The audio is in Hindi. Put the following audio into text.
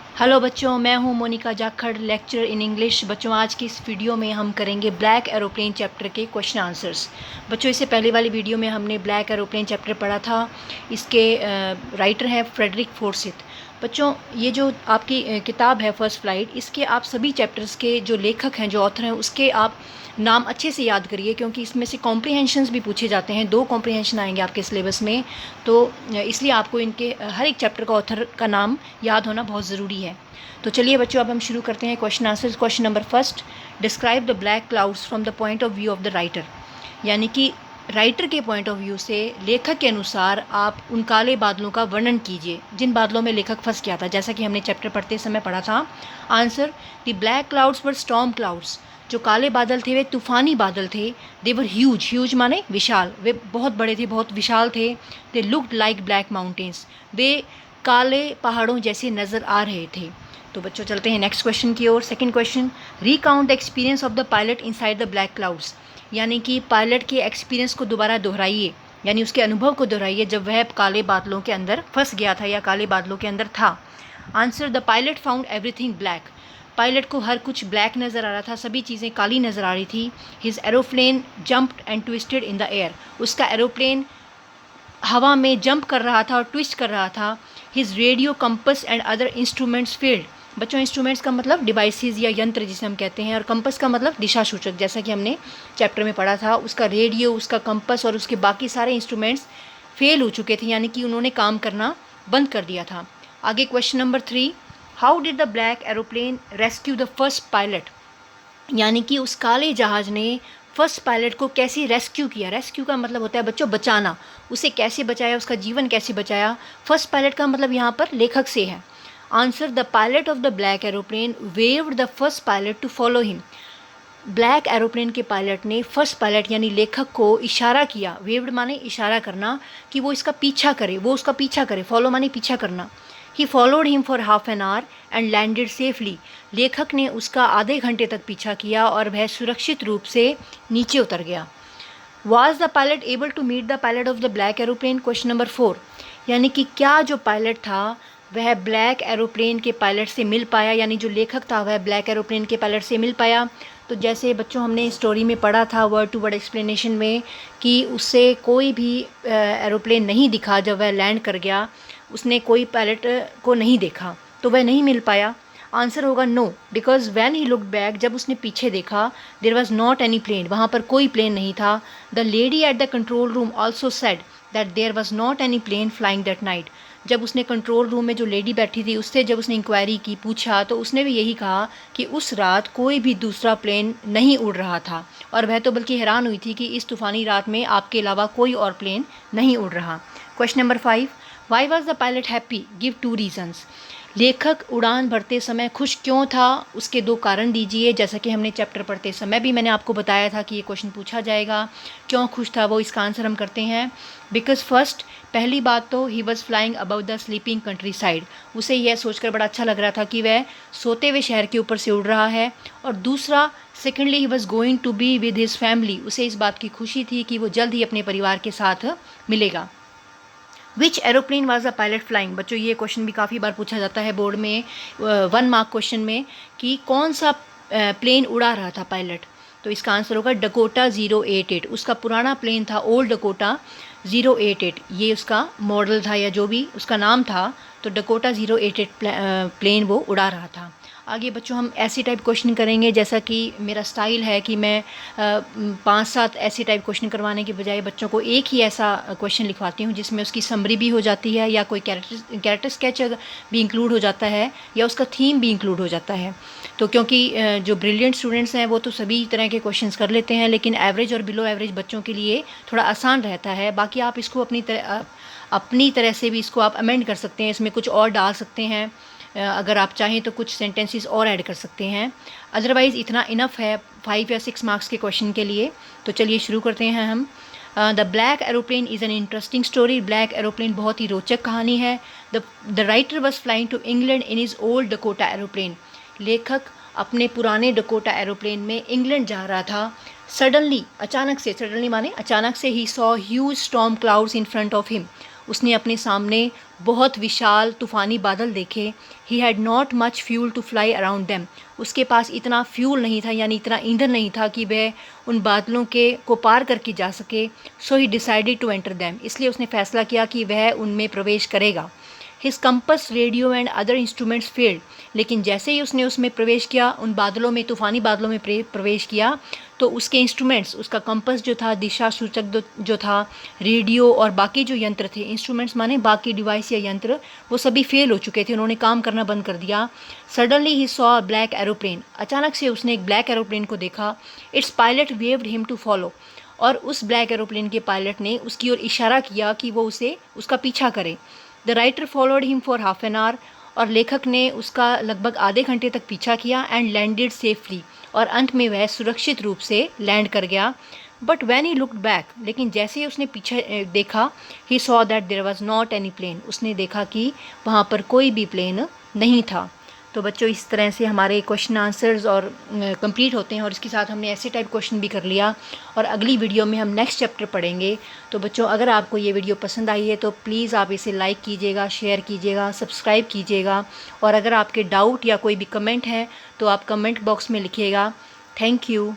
हेलो बच्चों, मैं हूं Monika Jakhar, lecturer in English. बच्चों, आज की इस वीडियो में हम करेंगे ब्लैक एरोप्लेन चैप्टर के क्वेश्चन आंसर्स। बच्चों, इससे पहले वाली वीडियो में हमने ब्लैक एरोप्लेन चैप्टर पढ़ा था। इसके राइटर हैं फ्रेडरिक फोर्सिथ। बच्चों, ये जो आपकी किताब है फर्स्ट फ्लाइट, इसके आप सभी चैप्टर्स के जो लेखक हैं, जो ऑथर हैं, उसके आप नाम अच्छे से याद करिए, क्योंकि इसमें से कॉम्प्रीहेंशंस भी पूछे जाते हैं। 2 कॉम्प्रीहेंशन आएंगे आपके सिलेबस में, तो इसलिए आपको इनके हर एक चैप्टर का ऑथर का नाम याद होना बहुत ज़रूरी है। तो चलिए बच्चों, अब हम शुरू करते हैं question answer. Question number first, describe the black clouds from the point of view of the writer. यानी कि राइटर के पॉइंट ऑफ व्यू से, लेखक के अनुसार आप उन काले बादलों का वर्णन कीजिए जिन बादलों में लेखक फंस गया था, जैसा कि हमने चैप्टर पढ़ते समय पढ़ा था। Answer, the black clouds were storm clouds. जो काले बादल थे वे तूफानी बादल थे। दे वर ह्यूज, ह्यूज माने विशाल, वे बहुत बड़े थे, बहुत विशाल थे। They looked like black mountains, वे काले पहाड़ों जैसे नज़र आ रहे थे। तो बच्चों, चलते हैं नेक्स्ट क्वेश्चन की ओर। Second question, recount the experience of the pilot inside the black clouds. यानी कि पायलट के एक्सपीरियंस को दोबारा दोहराइए, यानी उसके अनुभव को दोहराइए जब वह काले बादलों के अंदर फंस गया था या काले बादलों के अंदर था। Answer, the pilot found everything black. Pilot को हर कुछ ब्लैक नज़र आ रहा था, सभी चीज़ें काली नज़र आ रही थी। His aeroplane jumped and twisted in the air. उसका एरोप्लेन हवा में जंप कर रहा था और ट्विस्ट कर रहा था। His radio, compass and other instruments failed. बच्चों, इंस्ट्रूमेंट्स का मतलब डिवाइसेस या यंत्र जिसे हम कहते हैं, और कंपस का मतलब दिशा सूचक, जैसा कि हमने चैप्टर में पढ़ा था। उसका रेडियो, उसका कंपस और उसके बाकी सारे इंस्ट्रूमेंट्स फेल हो चुके थे, यानी कि उन्होंने काम करना बंद कर दिया था। आगे question number 3, how did the black aeroplane rescue the first pilot. यानी कि उस काले जहाज़ ने फर्स्ट पायलट को कैसे रेस्क्यू किया। रेस्क्यू का मतलब होता है बच्चों बचाना। उसे कैसे बचाया, उसका जीवन कैसे बचाया। फर्स्ट पायलट का मतलब यहाँ पर लेखक से है। Answer, the pilot of the black aeroplane waved the first pilot to follow him. Black aeroplane के पायलट ने फर्स्ट पायलट यानी लेखक को इशारा किया। वेव्ड माने इशारा करना, कि वो इसका पीछा करे, वो उसका पीछा करे। फॉलो माने पीछा करना। He followed him for half an hour and landed safely. लेखक ने उसका आधे घंटे तक पीछा किया और वह सुरक्षित रूप से नीचे उतर गया। Was the pilot able to meet the pilot of the black aeroplane. Question number 4, यानी कि क्या जो पायलट था वह ब्लैक एरोप्लेन के पायलट से मिल पाया, यानी जो लेखक था वह ब्लैक एरोप्लेन के पायलट से मिल पाया। तो जैसे बच्चों हमने स्टोरी में पढ़ा था वर्ड टू वर्ड एक्सप्लेनेशन में, कि उससे कोई भी एरोप्लेन नहीं दिखा जब वह लैंड कर गया। उसने कोई पायलट को नहीं देखा, तो वह नहीं मिल पाया। आंसर होगा no, because when he looked back, जब उसने पीछे देखा, there was not any plane, वहाँ पर कोई प्लेन नहीं था। The lady at the control room also said that there was not any plane flying that night. जब उसने कंट्रोल रूम में जो लेडी बैठी थी उससे जब उसने इंक्वायरी की, पूछा, तो उसने भी यही कहा कि उस रात कोई भी दूसरा प्लेन नहीं उड़ रहा था। और वह तो बल्कि हैरान हुई थी कि इस तूफ़ानी रात में आपके अलावा कोई और प्लेन नहीं उड़ रहा। Question number 5, why was the pilot happy, give 2 reasons. लेखक उड़ान भरते समय खुश क्यों था, उसके 2 कारण दीजिए। जैसा कि हमने चैप्टर पढ़ते समय भी मैंने आपको बताया था कि ये क्वेश्चन पूछा जाएगा, क्यों खुश था वो। इसका आंसर हम करते हैं, बिकॉज फर्स्ट, पहली बात तो he was flying above the sleeping country side. उसे यह सोचकर बड़ा अच्छा लग रहा था कि वह सोते हुए शहर के ऊपर से उड़ रहा है। और दूसरा, secondly, he was going to be with his family. उसे इस बात की खुशी थी कि वो जल्द ही अपने परिवार के साथ मिलेगा। Which aeroplane was the pilot flying. बच्चों, ये क्वेश्चन भी काफ़ी बार पूछा जाता है बोर्ड में 1 मार्क क्वेश्चन में, कि कौन सा प्लेन उड़ा रहा था पायलट। तो इसका आंसर होगा डकोटा 088। उसका पुराना प्लेन था ओल्ड डकोटा 088, ये उसका मॉडल था या जो भी उसका नाम था। तो डकोटा 088 प्लेन वो उड़ा रहा था। आगे बच्चों हम ऐसी टाइप क्वेश्चन करेंगे, जैसा कि मेरा स्टाइल है कि मैं 5-7 ऐसे टाइप क्वेश्चन करवाने के बजाय बच्चों को एक ही ऐसा क्वेश्चन लिखवाती हूँ जिसमें उसकी समरी भी हो जाती है, या कोई कैरेक्टर स्केच भी इंक्लूड हो जाता है, या उसका थीम भी इंक्लूड हो जाता है। तो क्योंकि जो ब्रिलियंट स्टूडेंट्स हैं वो तो सभी तरह के क्वेश्चंस कर लेते हैं, लेकिन एवरेज और बिलो एवरेज बच्चों के लिए थोड़ा आसान रहता है। बाकी आप इसको अपनी तरह से भी इसको आप अमेंड कर सकते हैं, इसमें कुछ और डाल सकते हैं। अगर आप चाहें तो कुछ सेंटेंसेस और ऐड कर सकते हैं। अदरवाइज़ इतना इनफ है 5 या 6 मार्क्स के क्वेश्चन के लिए। तो चलिए शुरू करते हैं हम। The black aeroplane is an interesting story. Black aeroplane बहुत ही रोचक कहानी है। The writer was flying to England in his old Dakota aeroplane. लेखक अपने पुराने डकोटा एरोप्लेन में इंग्लैंड जा रहा था। सडनली, अचानक से, सडनली माने अचानक से, he saw huge storm clouds in front of him. उसने अपने सामने बहुत विशाल तूफ़ानी बादल देखे। He had not much fuel to fly around them. उसके पास इतना फ्यूल नहीं था, यानी इतना ईंधन नहीं था कि वह उन बादलों को पार करके जा सके। So he decided to enter them. इसलिए उसने फैसला किया कि वह उनमें प्रवेश करेगा। His compass, radio and other instruments failed. लेकिन जैसे ही उसने उसमें प्रवेश किया, उन बादलों में, तूफ़ानी बादलों में प्रवेश किया, तो उसके इंस्ट्रूमेंट्स, उसका कंपस जो था, दिशा सूचक जो था, रेडियो और बाकी जो यंत्र थे, इंस्ट्रूमेंट्स माने बाकी डिवाइस या यंत्र, वो सभी फेल हो चुके थे, उन्होंने काम करना बंद कर दिया। Suddenly he saw a black aeroplane. अचानक से उसने एक ब्लैक एरोप्लेन को देखा। Its pilot waved him to follow. और उस ब्लैक एरोप्लेन के पायलट ने उसकी ओर इशारा किया कि वो उसका पीछा करे। The writer followed him for half an hour. और लेखक ने उसका लगभग आधे घंटे तक पीछा किया। And landed safely. और अंत में वह सुरक्षित रूप से लैंड कर गया। But when he looked back, लेकिन जैसे ही उसने पीछे देखा, he saw that there was not any plane. उसने देखा कि वहाँ पर कोई भी प्लेन नहीं था। तो बच्चों, इस तरह से हमारे क्वेश्चन आंसर्स और कंप्लीट होते हैं, और इसके साथ हमने ऐसे टाइप क्वेश्चन भी कर लिया। और अगली वीडियो में हम नेक्स्ट चैप्टर पढ़ेंगे। तो बच्चों, अगर आपको ये वीडियो पसंद आई है तो प्लीज़ आप इसे लाइक कीजिएगा, शेयर कीजिएगा, सब्सक्राइब कीजिएगा। और अगर आपके डाउट या कोई भी कमेंट है तो आप कमेंट बॉक्स में लिखिएगा। Thank you.